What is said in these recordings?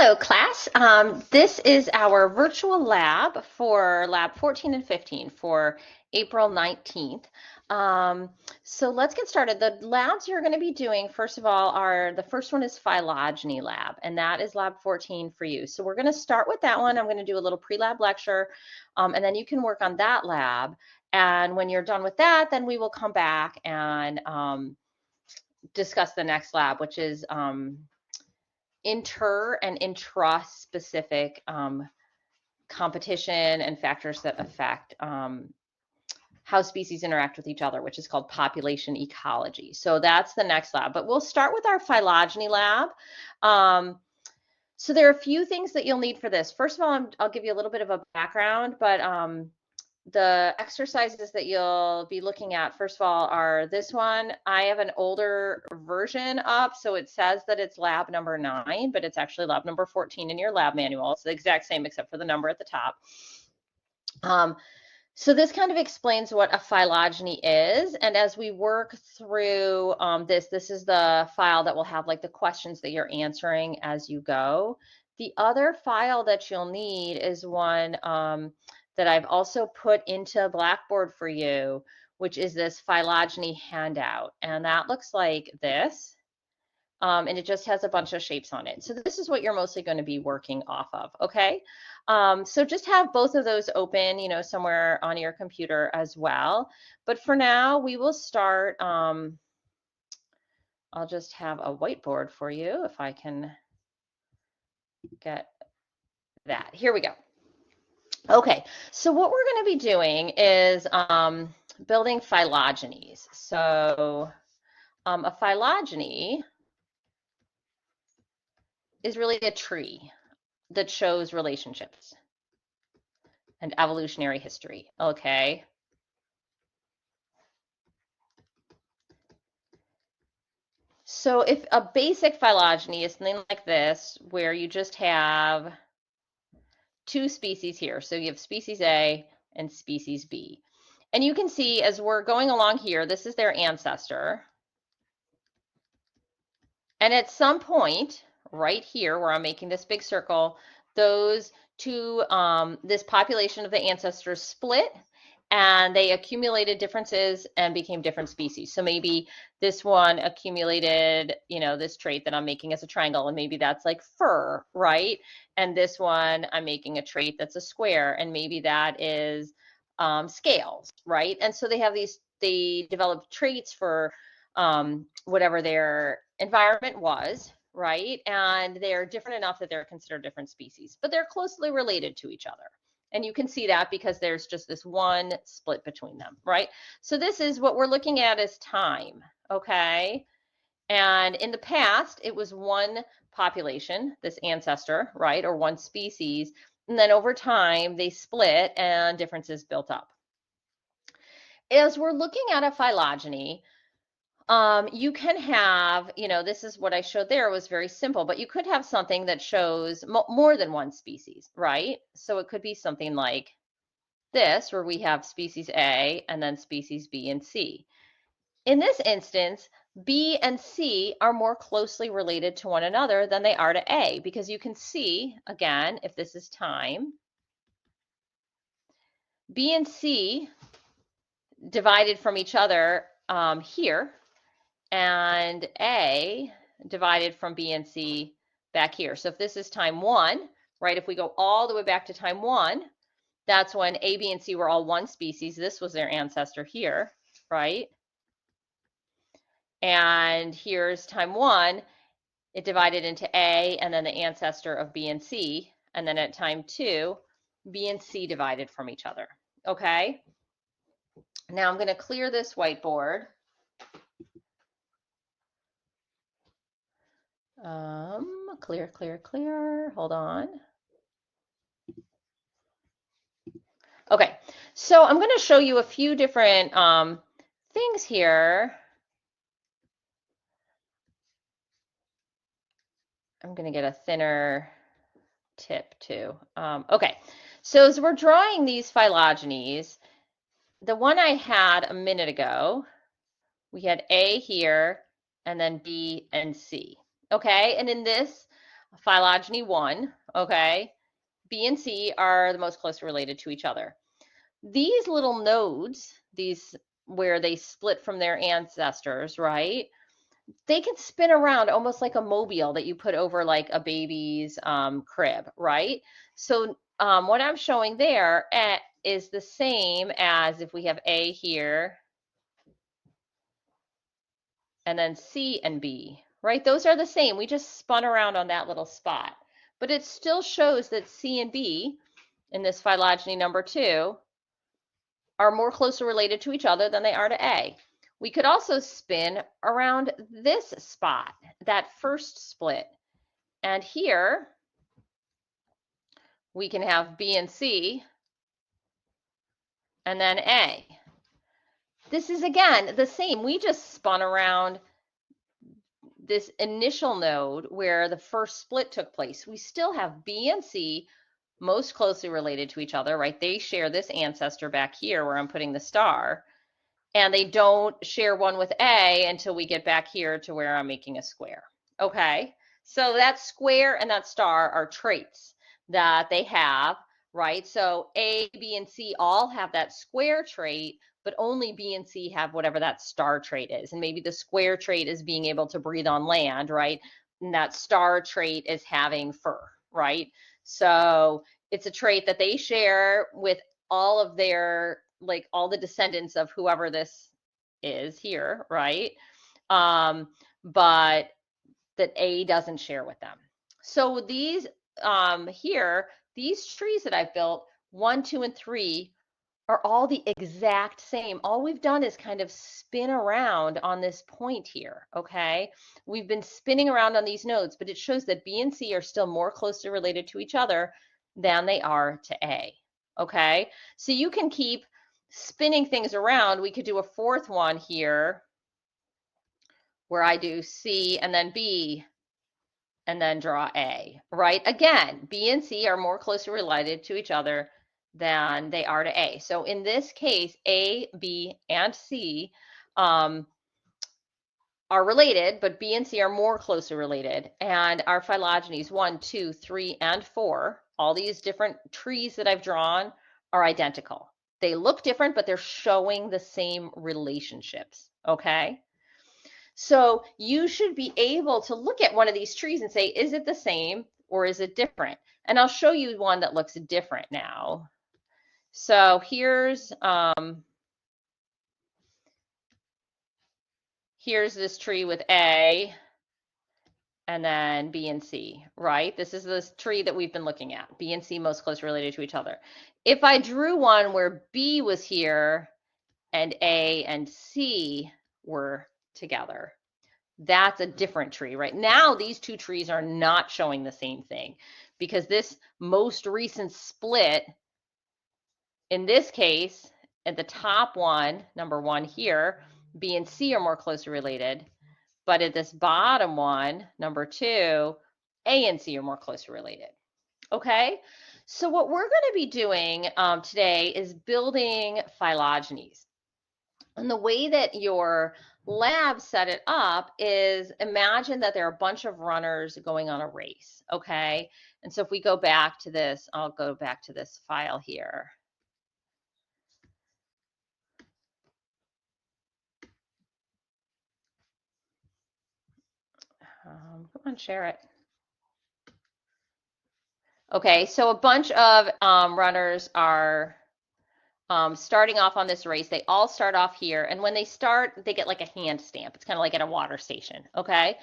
Hello, class. This is our virtual lab for lab 14 and 15 for April 19th. So let's get started. The labs you're going to be doing, first of all, the first one is Phylogeny lab, and that is lab 14 for you. So we're going to start with that one. I'm going to do a little pre-lab lecture, and then you can work on that lab. And when you're done with that, then we will come back and discuss the next lab, which is inter and intra-specific competition and factors that affect how species interact with each other, which is called population ecology. So that's the next lab. But we'll start with our phylogeny lab. So there are a few things that you'll need for this. First of all, I'll give you a little bit of a background, but the exercises that you'll be looking at, first of all, are this one. I have an older version up, so it says that it's lab number 9, but it's actually lab number 14 in your lab manual. It's the exact same except for the number at the top. So this kind of explains what a phylogeny is, and as we work through this is the file that will have like the questions that you're answering as you go. The other file that you'll need is one that I've also put into Blackboard for you, which is this phylogeny handout. And that looks like this. And it just has a bunch of shapes on it. So this is what you're mostly going to be working off of, okay? So just have both of those open, somewhere on your computer as well. But for now, we will start, I'll just have a whiteboard for you if I can get that. Here we go. Okay, so what we're going to be doing is building phylogenies. So a phylogeny is really a tree that shows relationships and evolutionary history, okay? So if a basic phylogeny is something like this, where you just have two species here. So you have species A and species B. And you can see as we're going along here, this is their ancestor. And at some point, right here, where I'm making this big circle, those two, this population of the ancestors split and they accumulated differences and became different species. So maybe this one accumulated, this trait that I'm making as a triangle, and maybe that's like fur, right? And this one, I'm making a trait that's a square, and maybe that is scales, right? And so they developed traits for whatever their environment was, right? And they're different enough that they're considered different species, but they're closely related to each other. And you can see that because there's just this one split between them, right? So this is what we're looking at as time, okay? And in the past, it was one population, this ancestor, right? Or one species. And then over time, they split and differences built up. As we're looking at a phylogeny, you can have, this is what I showed there was very simple, but you could have something that shows more than one species, right? So it could be something like this, where we have species A and then species B and C. In this instance, B and C are more closely related to one another than they are to A, because you can see, again, if this is time, B and C divided from each other here, and A divided from B and C back here. So if this is time 1, right, if we go all the way back to time 1, that's when A, B, and C were all one species. This was their ancestor here, right? And here's time 1, it divided into A and then the ancestor of B and C. And then at time 2, B and C divided from each other, okay? Now I'm going to clear this whiteboard. Clear. Hold on. Okay, so I'm going to show you a few different things here. I'm going to get a thinner tip too. Okay, so as we're drawing these phylogenies, the one I had a minute ago, we had A here and then B and C. Okay, and in this, phylogeny 1, okay? B and C are the most closely related to each other. These little nodes, these where they split from their ancestors, right? They can spin around almost like a mobile that you put over like a baby's crib, right? So what I'm showing there is the same as if we have A here and then C and B, right? Those are the same. We just spun around on that little spot. But it still shows that C and B in this phylogeny number 2 are more closely related to each other than they are to A. We could also spin around this spot, that first split. And here we can have B and C and then A. This is again the same. We just spun around this initial node where the first split took place. We still have B and C most closely related to each other, right? They share this ancestor back here where I'm putting the star, and they don't share one with A until we get back here to where I'm making a square. Okay, so that square and that star are traits that they have, right? So A, B, and C all have that square trait, but only B and C have whatever that star trait is. And maybe the square trait is being able to breathe on land, right? And that star trait is having fur, right? So it's a trait that they share with all of their, like all the descendants of whoever this is here, right? But that A doesn't share with them. So these here, these trees that I've built, 1, 2, and 3, are all the exact same. All we've done is kind of spin around on this point here, okay? We've been spinning around on these nodes, but it shows that B and C are still more closely related to each other than they are to A, okay? So you can keep spinning things around. We could do a fourth one here where I do C and then B and then draw A, right? Again, B and C are more closely related to each other than they are to A. So in this case, A, B, and C are related, but B and C are more closely related. And our phylogenies 1, 2, 3, and 4, all these different trees that I've drawn are identical. They look different, but they're showing the same relationships, okay? So you should be able to look at one of these trees and say, is it the same or is it different? And I'll show you one that looks different now. So here's this tree with A and then B and C, right? This is this tree that we've been looking at, B and C most closely related to each other. If I drew one where B was here and A and C were together, that's a different tree, right? Now these two trees are not showing the same thing because this most recent split, in this case, at the top one, number 1 here, B and C are more closely related. But at this bottom one, number 2, A and C are more closely related. Okay, so what we're going to be doing today is building phylogenies. And the way that your lab set it up is, imagine that there are a bunch of runners going on a race, okay? And so if we go back to this, I'll go back to this file here. Come on, share it. Okay, so a bunch of runners are starting off on this race. They all start off here, and when they start, they get like a hand stamp. It's kind of like at a water station, okay?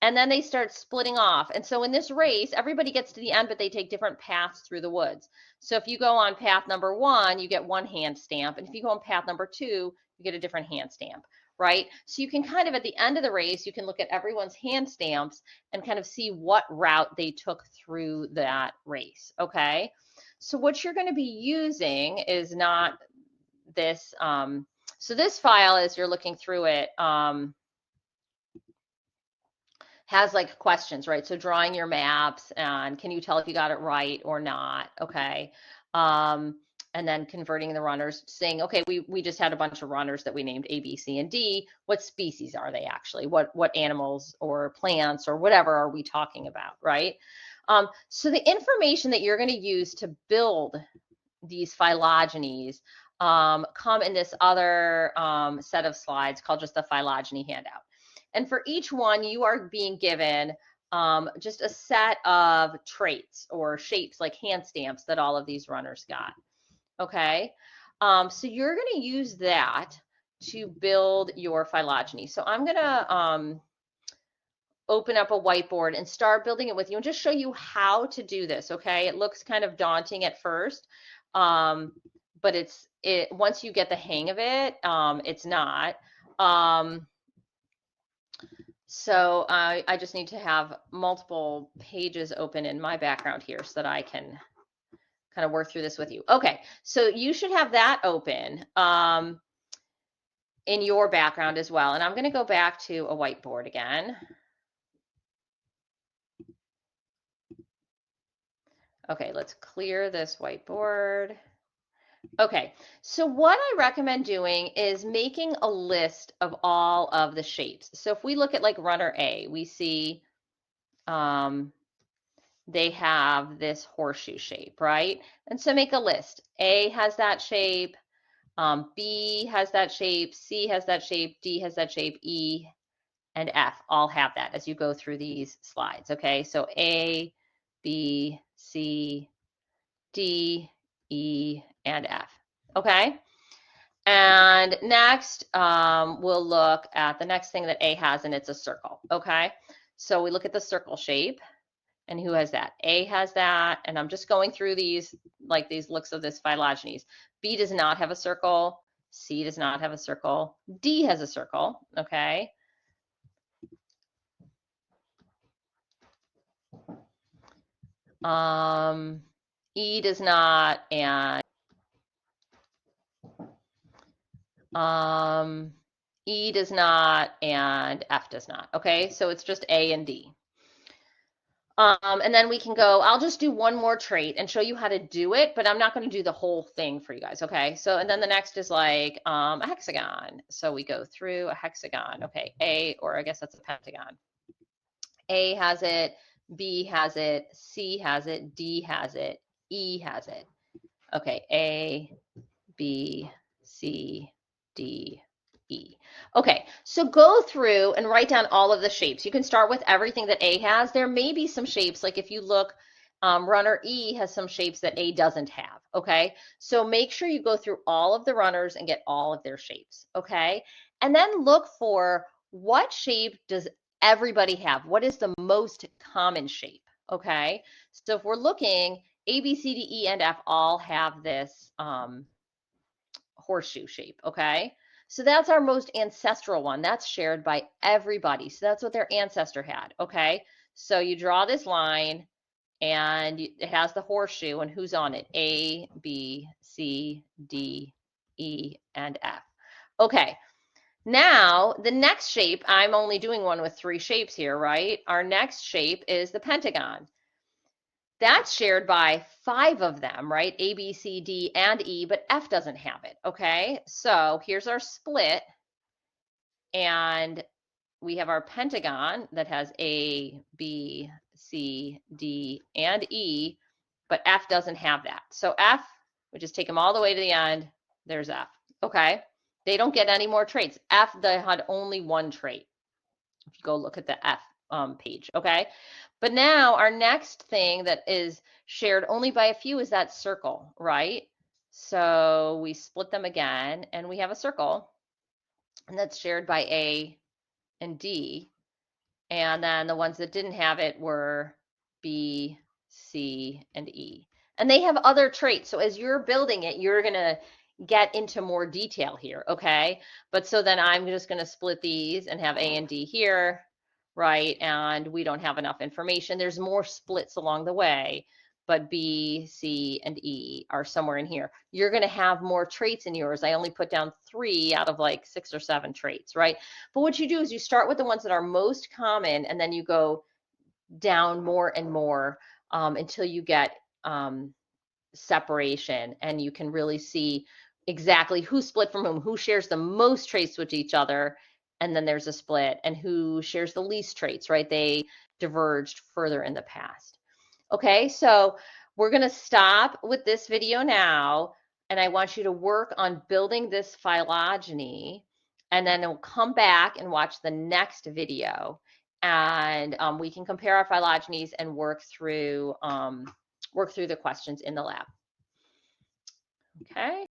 And then they start splitting off. And so in this race, everybody gets to the end, but they take different paths through the woods. So if you go on path number 1, you get one hand stamp. And if you go on path number 2, you get a different hand stamp, right? So you can kind of, at the end of the race, you can look at everyone's hand stamps and kind of see what route they took through that race, okay? So what you're going to be using is not this. So this file, as you're looking through it, has like questions, right? So drawing your maps and can you tell if you got it right or not, okay? and then converting the runners, saying, okay, we just had a bunch of runners that we named A, B, C, and D. What species are they actually? What animals or plants or whatever are we talking about, right? So the information that you're going to use to build these phylogenies come in this other set of slides called just the phylogeny handout. And for each one, you are being given just a set of traits or shapes like hand stamps that all of these runners got. Okay, so you're going to use that to build your phylogeny. So I'm going to open up a whiteboard and start building it with you and just show you how to do this. Okay, it looks kind of daunting at first, but once you get the hang of it, it's not. So I just need to have multiple pages open in my background here so that I can kind of work through this with you. Okay, so you should have that open in your background as well. And I'm going to go back to a whiteboard again. Okay, let's clear this whiteboard. Okay, so what I recommend doing is making a list of all of the shapes. So if we look at like runner A, we see they have this horseshoe shape, right? And so make a list. A has that shape, B has that shape, C has that shape, D has that shape, E and F all have that as you go through these slides, okay? So A, B, C, D, E, and F, okay? And next, we'll look at the next thing that A has, and it's a circle, okay? So we look at the circle shape, and who has that? A has that, and I'm just going through these, like these looks of this phylogenies. B does not have a circle, C does not have a circle, D has a circle, okay? E does not, and E does not, and F does not, okay? So it's just A and D. And then we can go, I'll just do one more trait and show you how to do it, but I'm not going to do the whole thing for you guys, okay? So, and then the next is like a hexagon. So we go through a hexagon, okay? A, or I guess that's a pentagon. A has it, B has it, C has it, D has it, E has it. Okay, A, B, C, D, E. Okay, so go through and write down all of the shapes. You can start with everything that A has. There may be some shapes, like if you look, runner E has some shapes that A doesn't have, okay? So make sure you go through all of the runners and get all of their shapes, okay? And then look for what shape does everybody have? What is the most common shape, okay? So if we're looking, A, B, C, D, E, and F all have this horseshoe shape, okay? So that's our most ancestral one. That's shared by everybody. So that's what their ancestor had, okay? So you draw this line and it has the horseshoe and who's on it? A, B, C, D, E, and F. Okay, now the next shape, I'm only doing one with 3 shapes here, right? Our next shape is the pentagon. That's shared by 5 of them, right? A, B, C, D, and E, but F doesn't have it, okay? So here's our split, and we have our pentagon that has A, B, C, D, and E, but F doesn't have that. So F, we just take them all the way to the end, there's F, okay? They don't get any more traits. F, they had only 1 trait. If you go look at the F page, okay? But now our next thing that is shared only by a few is that circle, right? So we split them again and we have a circle, and that's shared by A and D. And then the ones that didn't have it were B, C, and E. And they have other traits. So as you're building it, you're going to get into more detail here, okay? But so then I'm just going to split these and have A and D here, right? And we don't have enough information. There's more splits along the way, but B, C, and E are somewhere in here. You're going to have more traits in yours. I only put down 3 out of like 6 or 7 traits, right? But what you do is you start with the ones that are most common, and then you go down more and more until you get separation, and you can really see exactly who split from whom, who shares the most traits with each other, and then there's a split, and who shares the least traits, right? They diverged further in the past. Okay, so we're going to stop with this video now, and I want you to work on building this phylogeny, and then we'll come back and watch the next video, and we can compare our phylogenies and work through the questions in the lab. Okay.